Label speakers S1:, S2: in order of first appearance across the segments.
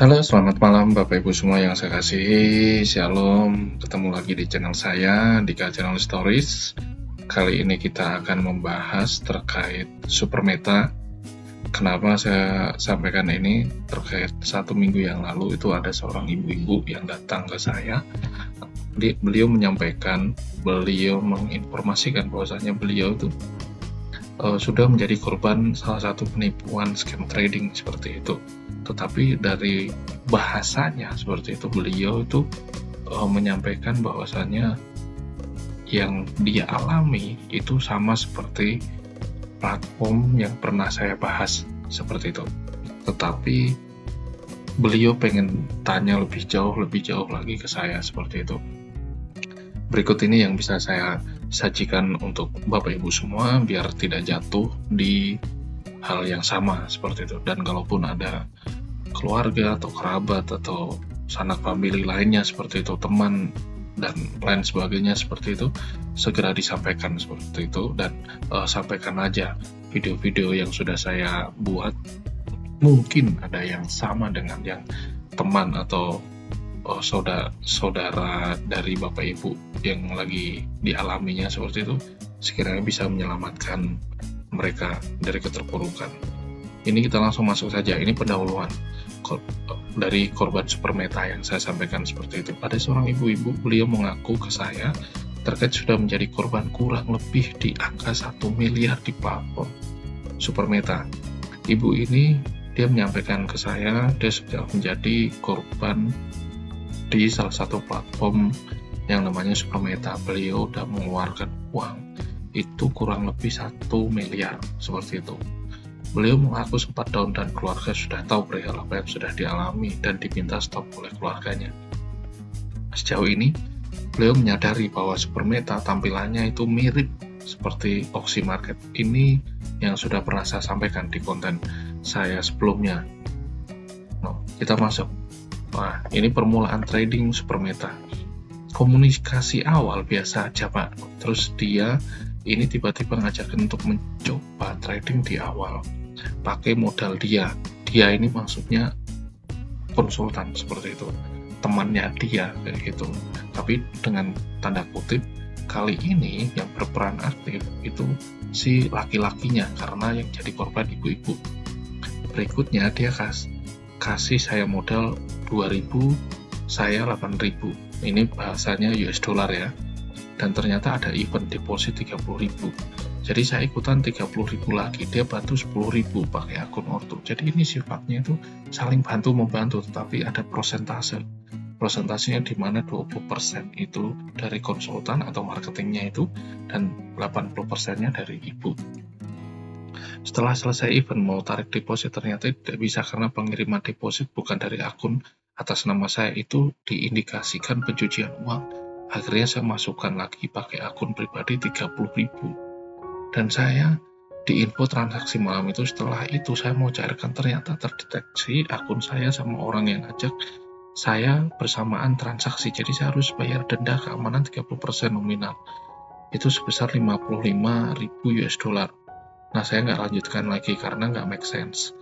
S1: Halo, selamat malam Bapak Ibu semua yang saya kasihi. Shalom, ketemu lagi di channel saya, Dika Channel Stories. Kali ini kita akan membahas terkait Supermeta. Kenapa saya sampaikan ini? Terkait 1 minggu yang lalu itu ada seorang ibu-ibu yang datang ke saya. Beliau menginformasikan bahwasanya beliau itu sudah menjadi korban salah satu penipuan scam trading seperti itu. Tetapi dari bahasanya seperti itu, beliau itu menyampaikan bahwasannya yang dia alami itu sama seperti platform yang pernah saya bahas seperti itu. Tetapi beliau pengen tanya lebih jauh lagi ke saya seperti itu. Berikut ini yang bisa saya sajikan untuk Bapak Ibu semua biar tidak jatuh di hal yang sama seperti itu. Dan kalaupun ada keluarga atau kerabat atau sanak famili lainnya seperti itu, teman dan lain sebagainya seperti itu, segera disampaikan seperti itu. Dan sampaikan aja video-video yang sudah saya buat, mungkin ada yang sama dengan yang teman atau saudara dari Bapak Ibu yang lagi dialaminya seperti itu, sekiranya bisa menyelamatkan mereka dari keterpurukan. Ini kita langsung masuk saja. Ini pendahuluan dari korban Supermeta yang saya sampaikan seperti itu. Ada seorang ibu-ibu, beliau mengaku ke saya terkait sudah menjadi korban kurang lebih di angka 1 miliar di platform Supermeta. Ibu ini dia menyampaikan ke saya dia sudah menjadi korban di salah satu platform yang namanya Supermeta. Beliau sudah mengeluarkan uang itu kurang lebih 1 miliar seperti itu. Beliau mengaku sempat down dan keluarga sudah tahu perihal apa yang sudah dialami dan diminta stop oleh keluarganya. Sejauh ini, beliau menyadari bahwa Supermeta tampilannya itu mirip seperti Oxy Market. Ini yang sudah pernah saya sampaikan di konten saya sebelumnya. Kita masuk. Nah, ini permulaan trading Supermeta. Komunikasi awal biasa aja Pak. Terus dia ini tiba-tiba ngajakin untuk mencoba trading di awal. Pakai modal dia. Dia ini maksudnya konsultan seperti itu. Temannya dia kayak gitu. Tapi dengan tanda kutip, kali ini yang berperan aktif itu si laki-lakinya karena yang jadi korban ibu-ibu. Berikutnya dia kasih saya modal 2.000, saya 8.000. Ini bahasanya US dollar ya. Dan ternyata ada event deposit 30.000. Jadi saya ikutan 30.000 lagi. Dia bantu 10.000 pakai akun ortu. Jadi ini sifatnya itu saling bantu-membantu, tetapi ada prosentase. Prosentasenya di mana 20% itu dari konsultan atau marketingnya itu, dan 80%-nya dari ibu. Setelah selesai event mau tarik deposit, ternyata tidak bisa karena pengiriman deposit bukan dari akun atas nama saya, itu diindikasikan pencucian uang. Akhirnya saya masukkan lagi pakai akun pribadi 30.000. Dan saya diinfo transaksi malam itu. Setelah itu saya mau cairkan, ternyata terdeteksi akun saya sama orang yang ngajak saya bersamaan transaksi. Jadi saya harus bayar denda keamanan 30% nominal. Itu sebesar 55.000 US dollar. Nah, saya nggak lanjutkan lagi karena nggak make sense.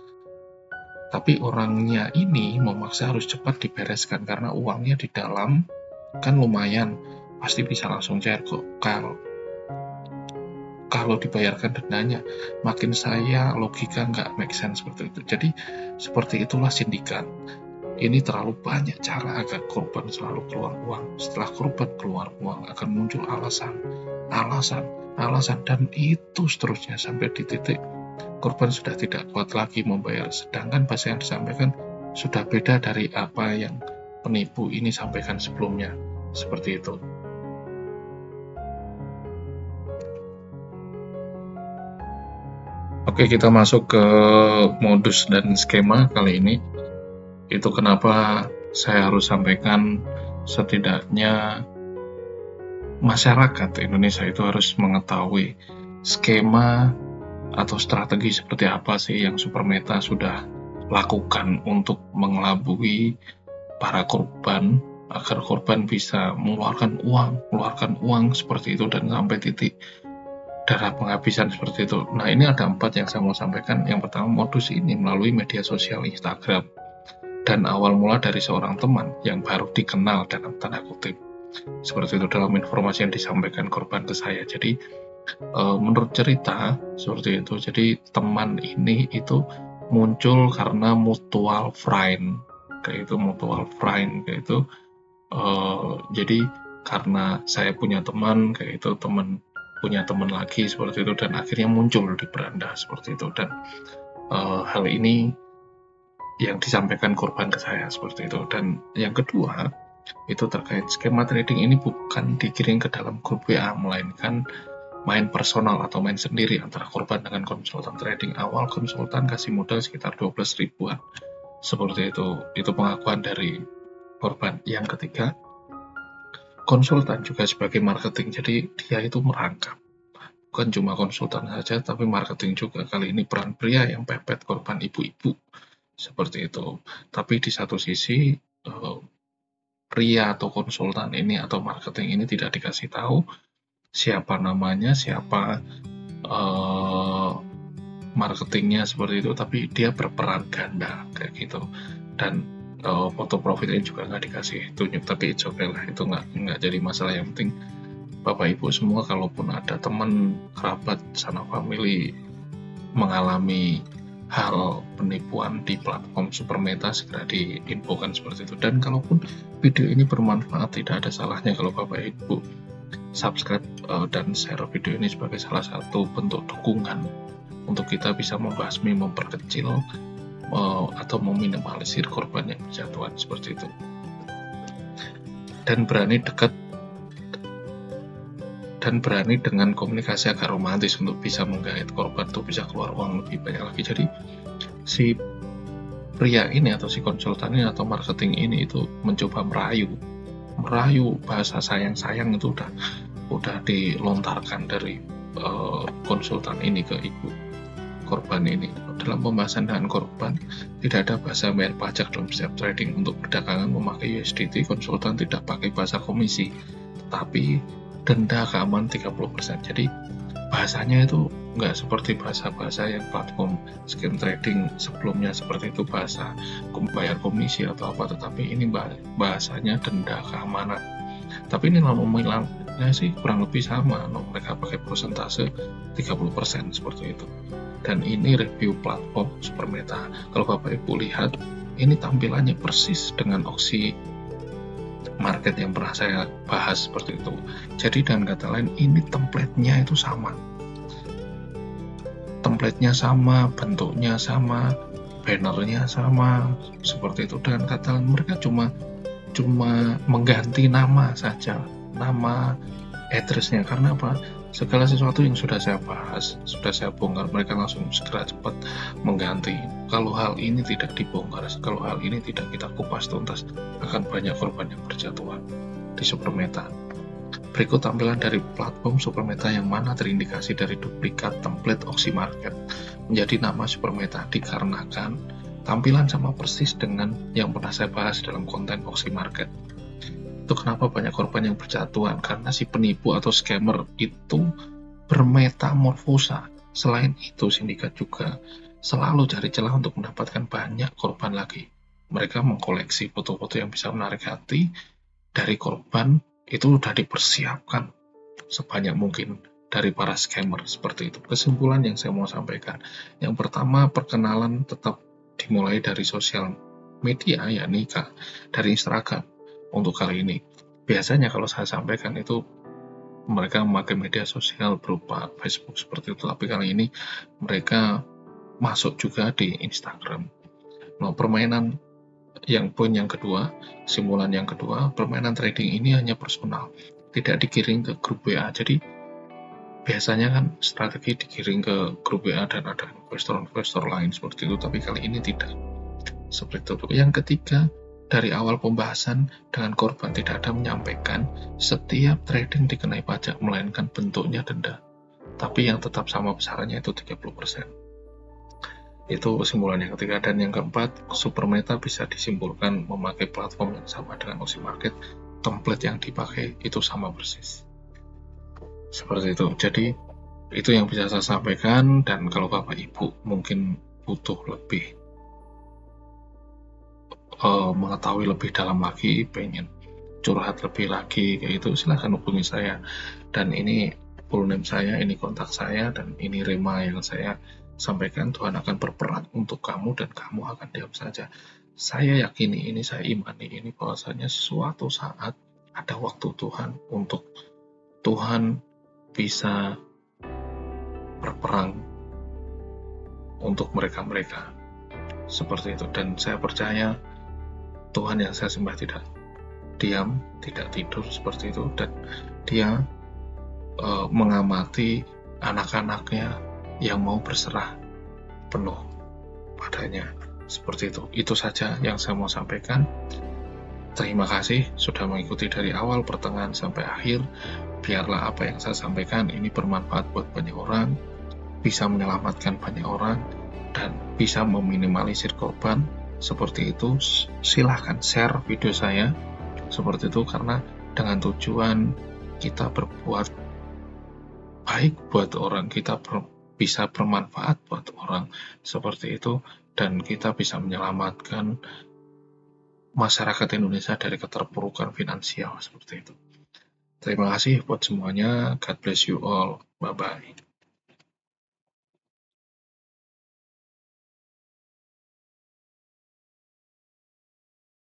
S1: Tapi orangnya ini memaksa harus cepat dibereskan karena uangnya di dalam kan lumayan, pasti bisa langsung cair kok kalau dibayarkan dendanya. Makin saya logika nggak make sense seperti itu. Jadi seperti itulah sindikat. Ini terlalu banyak cara agar korban selalu keluar uang. Setelah korban keluar uang akan muncul alasan, dan itu seterusnya sampai di titik korban sudah tidak kuat lagi membayar. Sedangkan bahasa yang disampaikan sudah beda dari apa yang penipu ini sampaikan sebelumnya. Seperti itu. Oke, kita masuk ke modus dan skema kali ini. Itu kenapa saya harus sampaikan, setidaknya masyarakat Indonesia itu harus mengetahui skema atau strategi seperti apa sih yang Supermeta sudah lakukan untuk mengelabui para korban agar korban bisa mengeluarkan uang seperti itu dan sampai titik darah penghabisan seperti itu. Nah, ini ada 4 yang saya mau sampaikan. Yang pertama, modus ini melalui media sosial Instagram dan awal mula dari seorang teman yang baru dikenal dalam tanda kutip. Seperti itu dalam informasi yang disampaikan korban ke saya. Jadi menurut cerita seperti itu. Jadi teman ini itu muncul karena mutual friend, kayak itu mutual friend kayak itu. Jadi karena saya punya teman kayak itu, teman punya teman lagi seperti itu, dan akhirnya muncul di beranda seperti itu. Dan hal ini yang disampaikan korban ke saya seperti itu. Dan yang kedua itu terkait skema trading ini bukan dikirim ke dalam grup WA, melainkan main personal atau main sendiri antara korban dengan konsultan trading. Awal konsultan kasih modal sekitar 12 ribuan seperti itu. Itu pengakuan dari korban. Yang ketiga, konsultan juga sebagai marketing, jadi dia itu merangkap, bukan cuma konsultan saja tapi marketing juga. Kali ini peran pria yang pepet korban ibu-ibu seperti itu. Tapi di satu sisi pria atau konsultan ini atau marketing ini tidak dikasih tahu siapa namanya, siapa marketingnya seperti itu, tapi dia berperan ganda kayak gitu. Dan foto profilnya juga nggak dikasih tunjuk, tapi it's okay lah, itu nggak jadi masalah. Yang penting Bapak Ibu semua, kalaupun ada teman, kerabat, sanak famili mengalami hal penipuan di platform Supermeta, segera diinfokan seperti itu. Dan kalaupun video ini bermanfaat, tidak ada salahnya kalau Bapak Ibu subscribe dan share video ini sebagai salah satu bentuk dukungan untuk kita bisa membasmi, memperkecil atau meminimalisir korban yang berjatuhan seperti itu. Dan berani dengan komunikasi agak romantis untuk bisa menggait korban untuk bisa keluar uang lebih banyak lagi. Jadi si pria ini atau si konsultan ini atau marketing ini itu mencoba merayu bahasa sayang itu udah dilontarkan dari konsultan ini ke ibu korban ini. Dalam pembahasan dengan korban, tidak ada bahasa bayar pajak dalam setiap trading. Untuk perdagangan memakai USDT, konsultan tidak pakai bahasa komisi, tetapi denda keamanan 30%. Jadi bahasanya itu nggak seperti bahasa-bahasa yang platform scam trading sebelumnya, seperti itu bahasa bayar komisi atau apa, tetapi ini bahasanya denda keamanan. Tapi ini nominalnya sih kurang lebih sama, mereka pakai persentase 30% seperti itu. Dan ini review platform Supermeta. Kalau Bapak Ibu lihat, ini tampilannya persis dengan opsi market yang pernah saya bahas seperti itu. Jadi dengan kata lain, ini template-nya itu sama. Template-nya sama, bentuknya sama, bannernya sama, seperti itu. Dengan kata lain, mereka cuma mengganti nama saja, nama address-nya. Karena apa? Segala sesuatu yang sudah saya bahas, sudah saya bongkar, mereka langsung segera cepat mengganti. Kalau hal ini tidak dibongkar, kalau hal ini tidak kita kupas tuntas, akan banyak korban yang berjatuhan di Supermeta. Berikut tampilan dari platform Supermeta yang mana terindikasi dari duplikat template opsi market menjadi nama Supermeta, dikarenakan tampilan sama persis dengan yang pernah saya bahas dalam konten opsi market. Itu kenapa banyak korban yang berjatuhan, karena si penipu atau scammer itu bermetamorfosa. Selain itu, sindikat juga selalu cari celah untuk mendapatkan banyak korban lagi. Mereka mengkoleksi foto-foto yang bisa menarik hati dari korban, itu sudah dipersiapkan sebanyak mungkin dari para scammer seperti itu. Kesimpulan yang saya mau sampaikan, yang pertama, perkenalan tetap dimulai dari sosial media, yakni dari Instagram. Untuk kali ini, biasanya kalau saya sampaikan itu mereka memakai media sosial berupa Facebook seperti itu, tapi kali ini mereka masuk juga di Instagram. Nah, permainan poin yang kedua, simpulan yang kedua, permainan trading ini hanya personal, tidak dikirim ke grup WA. Jadi biasanya kan strategi dikirim ke grup WA dan ada investor lain seperti itu, tapi kali ini tidak seperti itu. Yang ketiga, dari awal pembahasan dengan korban tidak ada menyampaikan setiap trading dikenai pajak, melainkan bentuknya denda. Tapi yang tetap sama besarannya itu 30%. Itu kesimpulan yang ketiga. Dan yang keempat, Supermeta bisa disimpulkan memakai platform yang sama dengan opsi market, template yang dipakai itu sama persis. Seperti itu. Jadi itu yang bisa saya sampaikan, dan kalau Bapak Ibu mungkin butuh lebih mengetahui lebih dalam lagi, pengen curhat lebih lagi kayak itu, silahkan hubungi saya. Dan ini full name saya, ini kontak saya, dan ini rema yang saya sampaikan. Tuhan akan berperan untuk kamu dan kamu akan diam saja. Saya yakini ini, saya imani ini, bahwasanya suatu saat ada waktu Tuhan untuk Tuhan bisa berperang untuk mereka-mereka seperti itu. Dan saya percaya Tuhan yang saya sembah tidak diam, tidak tidur seperti itu, dan dia mengamati anak-anaknya yang mau berserah penuh padanya seperti itu. Itu saja yang saya mau sampaikan. Terima kasih sudah mengikuti dari awal, pertengahan sampai akhir. Biarlah apa yang saya sampaikan ini bermanfaat buat banyak orang, bisa menyelamatkan banyak orang, dan bisa meminimalisir korban. Seperti itu, silahkan share video saya seperti itu, karena dengan tujuan kita berbuat baik buat orang, kita bisa bermanfaat buat orang seperti itu, dan kita bisa menyelamatkan masyarakat Indonesia dari keterpurukan finansial seperti itu. Terima kasih buat semuanya. God bless you all. Bye-bye.